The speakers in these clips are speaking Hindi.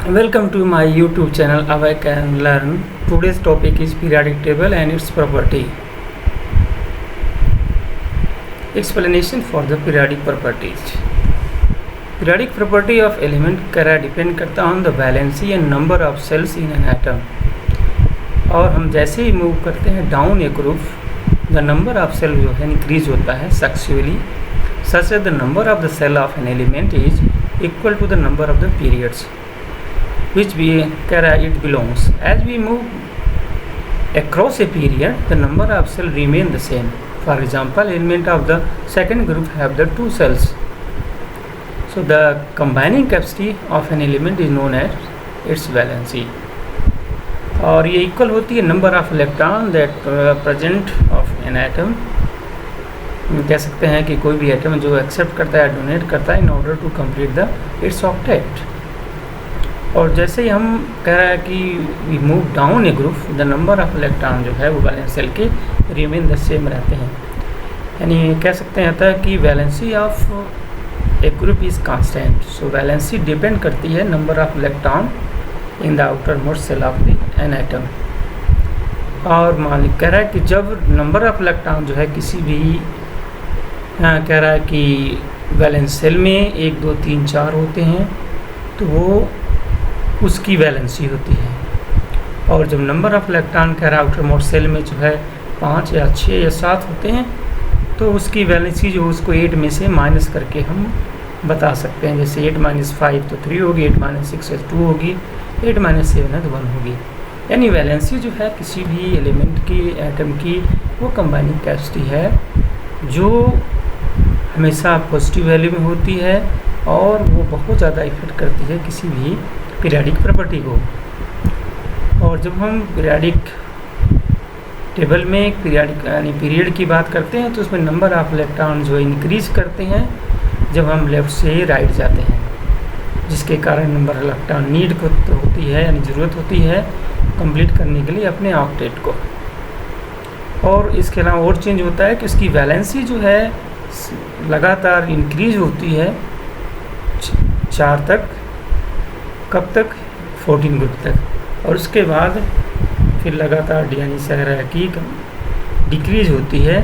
Welcome to my YouTube channel Awake and Learn. Today's topic is periodic table and its property. Explanation for the periodic properties. Periodic property of element depend करता on the valency and number of cells in an atom. और हम जैसे ही मूव करते हैं down a group, the number of cell जो है इंक्रीज होता है successively, such that the number of the cell of an element is equal to the number of the periods which it belongs. As we move across a period, the number of cells remain the same. For example, element of the second group have the 2 cells. So the combining capacity of an element is known as its valency. और ये इक्वल होती है number of electron that present of an atom. कह सकते हैं कि कोई भी एटम जो एक्सेप्ट करता है, डोनेट करता है in order to complete the its octet. और जैसे ही हम कह रहे हैं कि we move down a group, the number of electron जो है वो वैलेंस सेल के रिमेन द सेम रहते हैं. यानी कह सकते हैं कि valency of a group is constant. So valency depend करती है number of electron in the outermost shell of the an atom. और मालिक कह रहा है कि जब नंबर ऑफ इलेक्ट्रॉन जो है किसी भी कह रहा है कि वैलेंस सेल में 1 2 3 4 होते हैं तो वो उसकी वैलेंसी होती है. और जब नंबर ऑफ इलेक्ट्रॉन कह रहा है आउटर मोस्ट सेल में जो है 5 या 6 या 7 होते हैं तो उसकी वैलेंसी जो उसको 8 में से माइनस करके हम बता सकते हैं. जैसे 8 - 5 तो 3 होगी, 8 - 6 2 होगी, 8 - 7 है तो 1 होगी. यानी वैलेंसी जो है किसी भी एलिमेंट की, एटम की, वो कंबाइनिंग कैपेसिटी है जो हमेशा पॉजिटिव वैल्यू में होती है और वो बहुत ज़्यादा इफेक्ट करती है किसी भी पीरियाडिक प्रॉपर्टी को. और जब हम पीरियाडिक टेबल में पीरियाडिक यानी पीरियड की बात करते हैं तो उसमें नंबर ऑफ इलेक्ट्रॉन जो इंक्रीज करते हैं जब हम लेफ़्ट से राइट जाते हैं, जिसके कारण नंबर ऑफ इलेक्ट्रॉन नीड होती है यानी ज़रूरत होती है कंप्लीट करने के लिए अपने ऑक्टेट को. और इसके अलावा और चेंज होता है कि उसकी वैलेंसी जो है लगातार इंक्रीज होती है 4 तक, कब तक 14 ग्रुप तक, और उसके बाद फिर लगातार यानी सह की डिक्रीज होती है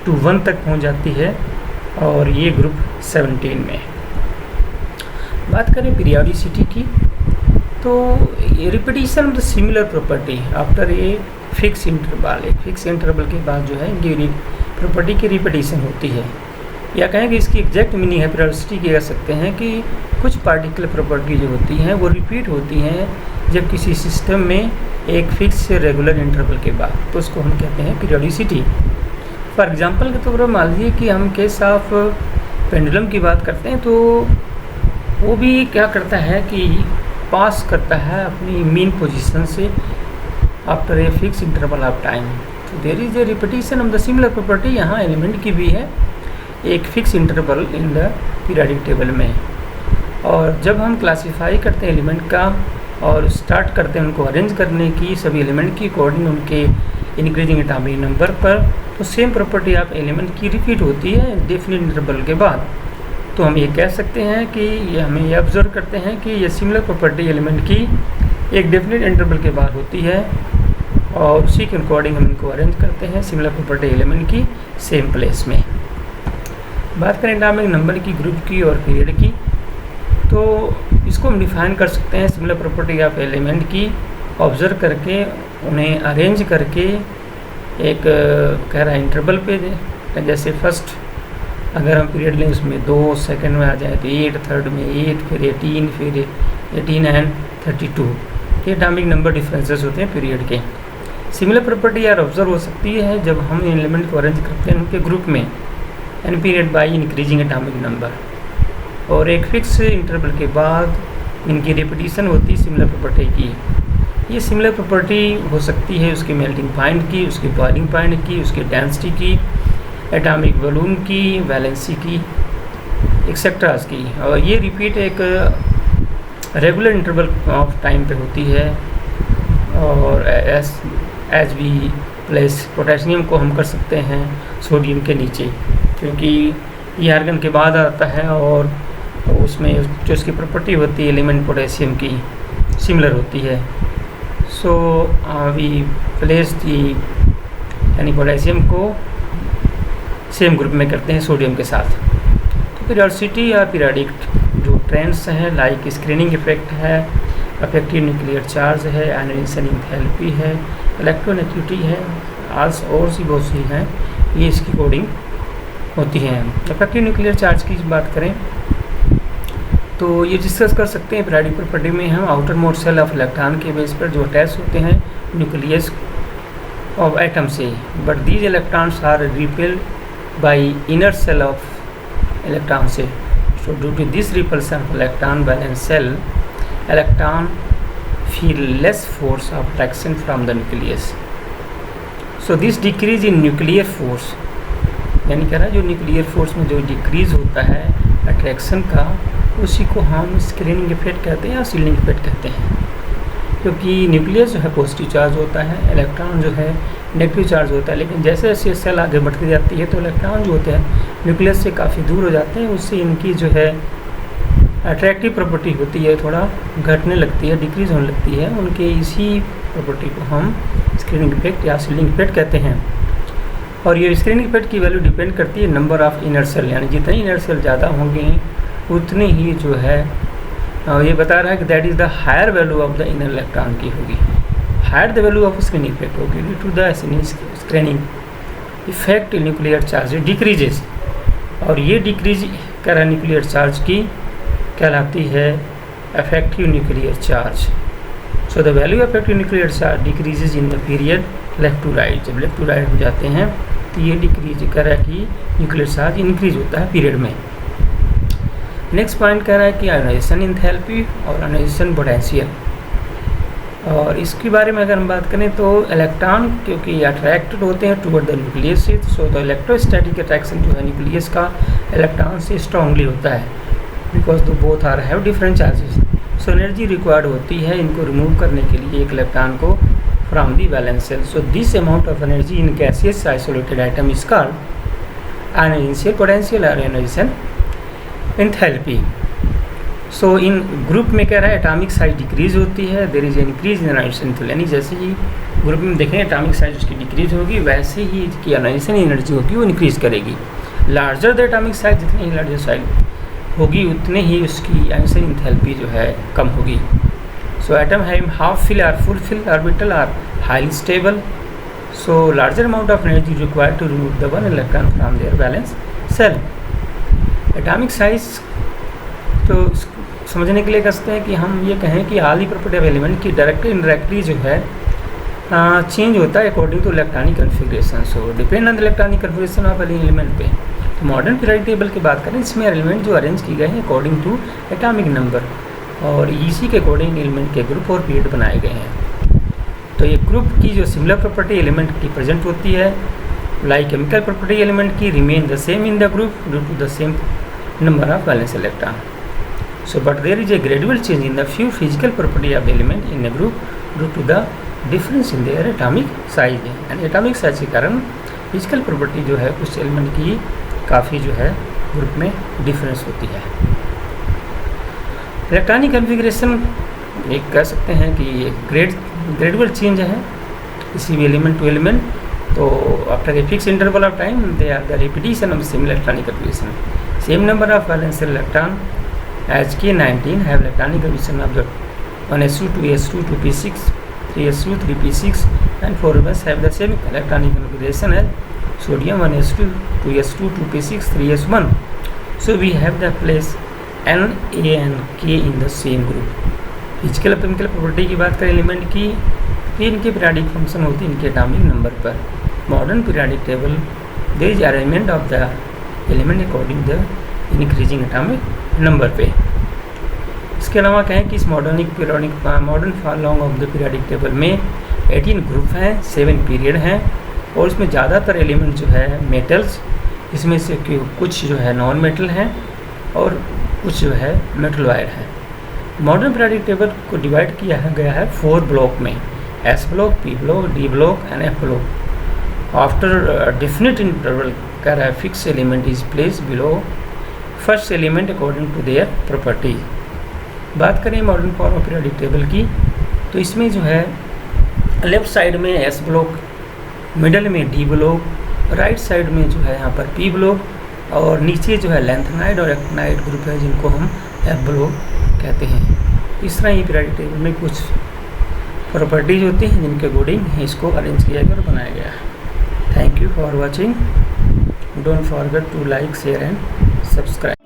टू 1 तक पहुंच जाती है. और ये ग्रुप 17 में. बात करें पीरियोडिसिटी की तो repetition of the similar property after a fix interval. एक फिक्स इंटरवल के बाद जो है इनकी प्रॉपर्टी की रिपीटिशन होती है. या कहें कि इसकी एग्जैक्ट मीनिंग है पीरियोडिसिटी की, कह सकते हैं कि कुछ पार्टिकुलर प्रॉपर्टी जो होती हैं वो रिपीट होती हैं जब किसी सिस्टम में एक फिक्स रेगुलर इंटरवल के बाद, तो उसको हम कहते हैं पीरियोडिसिटी. फॉर एग्जांपल के तौर पर मान लीजिए कि हम केस ऑफ पेंडुलम की बात करते हैं तो वो भी क्या करता है कि पास करता है अपनी मीन पोजीशन से after a fix interval of time. तो there is a repetition of the similar property. यहाँ एलिमेंट की भी है एक fix interval in the periodic table में. और जब हम क्लासीफाई करते हैं एलिमेंट का और स्टार्ट करते हैं उनको अरेंज करने की सभी एलिमेंट की अकॉर्डिंग उनके इंक्रीजिंग एटॉमिक नंबर पर, तो सेम प्रॉपर्टी ऑफ एलिमेंट की रिपीट होती है डेफिनेट इंटरवल के बाद. तो हम ये कह सकते हैं कि हमें ये ऑब्जर्व करते हैं कि ये सिमिलर प्रॉपर्टी एलिमेंट की एक डेफिनेट इंटरवल के बाद होती है और उसी के अकॉर्डिंग हम इनको अरेंज करते हैं सिमिलर प्रॉपर्टी एलिमेंट की सेम प्लेस में. बात करें एटॉमिक नंबर की, ग्रुप की और पीरियड की, तो इसको हम डिफाइन कर सकते हैं सिमिलर प्रॉपर्टी ऑफ एलिमेंट की ऑब्जर्व करके उन्हें अरेंज करके एक कह रहा है इंटरवल पे. जैसे फर्स्ट अगर हम पीरियड लें उसमें 2 सेकंड में आ जाए तो 8, थर्ड में 8, फिर 18, फिर 18 एंड 32. ये एटॉमिक नंबर डिफरेंसेस होते हैं पीरियड के. सिमिलर प्रॉपर्टी यार ऑब्जर्व हो सकती है जब हम एलिमेंट को अरेंज करते हैं उनके ग्रुप में and period by increasing atomic number, और एक फिक्स इंटरवल के बाद इनकी रिपीटिशन होती है सिमिलर प्रॉपर्टी की. ये सिमिलर प्रॉपर्टी हो सकती है उसकी मेल्टिंग पॉइंट की, उसकी बॉइलिंग पॉइंट की, उसकी डेंसिटी की, एटॉमिक वॉल्यूम की, वैलेंसी की, एक्सेट्रास की. और ये रिपीट एक रेगुलर इंटरवल ऑफ टाइम पे होती है. और एज वी प्लेस पोटेशियम को हम कर सकते हैं सोडियम के नीचे, क्योंकि ये आर्गन के बाद आता है और उसमें जो उसकी प्रॉपर्टी होती है एलिमेंट पोटेशियम की सिमिलर होती है। सो वी प्लेस दी यानी पोटेशियम को सेम ग्रुप में करते हैं सोडियम के साथ। तो पीरियोडिसिटी या पीरियोडिक जो ट्रेंड्स हैं लाइक स्क्रीनिंग इफेक्ट है, अफेक्टिव न्यूक्लियर चार्ज है, आयनाइजेशन एंथैल्पी है, इलेक्ट्रोनेगेटिविटी है, आल्स और सी बहुत सी हैं, ये इसकी कोडिंग होती हैं। अफेक्टिव न्यूक्लियर चार्ज की बात करें तो ये डिस्कस कर सकते हैं पीरियोडिक प्रॉपर्टी में हम outer most shell of electron के बेस पर जो अटैच होते हैं न्यूक्लियस ऑफ एटम से, but these electrons are repelled by inner shell of electron से। So due to this repulsion of electron valence shell electron feel less force of attraction from the nucleus. So this decrease in nuclear force यानी कह रहा है जो न्यूक्लियर फोर्स में जो डिक्रीज होता है अट्रैक्शन का, उसी को हम स्क्रीनिंग इफेक्ट कहते हैं या सीलिंग इफेक्ट कहते हैं। क्योंकि न्यूक्लियस जो है पॉजिटिव चार्ज होता है, इलेक्ट्रॉन जो है नेगेटिव चार्ज होता है, लेकिन जैसे जैसे सेल आगे बढ़ती जाती है तो इलेक्ट्रॉन जो होते हैं न्यूक्लियस से काफ़ी दूर हो जाते हैं, उससे इनकी जो है अट्रैक्टिव प्रॉपर्टी होती है थोड़ा घटने लगती है, डिक्रीज होने लगती है। उनके इसी प्रॉपर्टी को हम स्क्रीनिंग इफेक्ट या सीलिंग इफेक्ट कहते हैं। और ये स्क्रीनिंग इफेक्ट की वैल्यू डिपेंड करती है नंबर ऑफ इनर सेल, यानी जितने इनर सेल ज़्यादा होंगे उतने ही जो है ये बता रहा है कि that is the higher value of the inner electron की होगी, higher the value of screening effect होगी। Due to the screening effect nuclear charge decreases, और ये डिक्रीज कर न्यूक्लियर चार्ज की कहलाती है effective nuclear charge. So the value of effective nuclear charge decreases in the period left to right. जब लेफ्ट टू राइट हो जाते हैं तो ये डिक्रीज कर रहा है कि न्यूक्लियर चार्ज इंक्रीज होता है पीरियड में। नेक्स्ट पॉइंट कह रहा है कि आयनाइजेशन एंथैल्पी और आयनाइजेशन पोटेंशियल, और इसके बारे में अगर हम बात करें तो इलेक्ट्रॉन क्योंकि अट्रैक्टेड होते हैं टुवर्ड द न्यूक्लियस से, सो द इलेक्ट्रोस्टैटिक अट्रैक्शन जो है न्यूक्लियस का इलेक्ट्रॉन से स्ट्रांगली होता है, बिकॉज दो both are have different charges. So energy required होती है इनको रिमूव करने के लिए एक इलेक्ट्रॉन को from the valence shell. So this amount of energy in gaseous isolated atom is called ionization potential और आयनाइजेशन एंथैल्पी। सो इन ग्रुप में कह रहा है एटॉमिक साइज डिक्रीज होती है, there is increase in ionization enthalpy, यानी जैसे ही ग्रुप में देखें एटॉमिक साइज उसकी डिक्रीज होगी वैसे ही इसकी आयनाइजेशन एनर्जी होगी वो इंक्रीज करेगी। लार्जर द एटॉमिक साइज, जितनी ही लार्जर साइज होगी उतने ही उसकी आयनाइजेशन एंथैल्पी जो है कम होगी। So atom have half fill और full fill orbital are highly stable, so larger amount of energy required to remove the one electron from their valence shell. Atomic size तो समझने के लिए कहते हैं कि हम ये कहें कि all the property of element की डायरेक्टली इनडायरेक्टली जो है चेंज होता है according to electronic configuration. So depend on the electronic configuration of element पे। तो मॉडर्न पीरियोडिक टेबल की बात करें इसमें एलिमेंट जो अरेंज किए गए हैं अकॉर्डिंग टू एटॉमिक नंबर, और इसी के अकॉर्डिंग एलिमेंट के ग्रुप और पीरियड बनाए गए हैं। तो ये ग्रुप की जो सिमिलर प्रॉपर्टी एलिमेंट की प्रेजेंट होती है, लाइक केमिकल प्रॉपर्टी एलिमेंट की remain the same in the group due to the same number of valence electron. So but there is a gradual change in the few physical property of element in a group due to the difference in their atomic size. And atomic size के कारण फिजिकल प्रॉपर्टी जो है उस एलिमेंट की काफ़ी जो है ग्रुप में डिफरेंस होती है। इलेक्ट्रॉनिक कन्फिग्रेशन एक कह सकते हैं कि एक ग्रेजुअल चेंज है किसी भी एलिमेंट टू एलिमेंट। तो after a fix interval of time they are the repetition of similar electronic configuration. Same number of valence electron as K19 have electronic configuration of the 1s2, 2s2, 2p6, 3s2, 3p6 and 4s have the same electronic configuration as sodium 1s2, 2s2, 2p6, 3s1. So we have the place N, A and K in the same group. Physical और केमिकल प्रॉपर्टी की बात करें एलिमेंट की, फिर इनके पीरियोडिक फंक्शन होती है इनके एटॉमिक नंबर पर। Modern periodic table there is arrangement of the element according the increasing atomic number पे। इसके अलावा कहें कि इस modern following of the periodic table में 18 ग्रुप हैं, 7 पीरियड हैं, और इसमें ज़्यादातर एलिमेंट जो है मेटल्स, इसमें से कुछ जो है नॉन मेटल हैं और कुछ जो है मेटल वायर हैं। मॉडर्न पीरियोडिक टेबल को डिवाइड किया गया है 4 ब्लॉक में, S block, P block, D block and F block. After definite interval कह रहा है fix element is place below first element according to their property. बात करें modern form of periodic table की, तो इसमें जो है लेफ्ट साइड में एस ब्लॉक, मिडल में डी ब्लॉक, राइट साइड में जो है यहाँ पर पी ब्लॉक और नीचे जो है लेंथेनाइड और एक्टिनाइड ग्रुप है जिनको हम एफ ब्लॉक कहते हैं। इस तरह ही पीरियोडिक टेबल में कुछ प्रॉपर्टीज होती हैं जिनके अकॉर्डिंग इसको अरेंज किया गया और बनाया गया है। Thank you for watching. Don't forget to like, share and subscribe.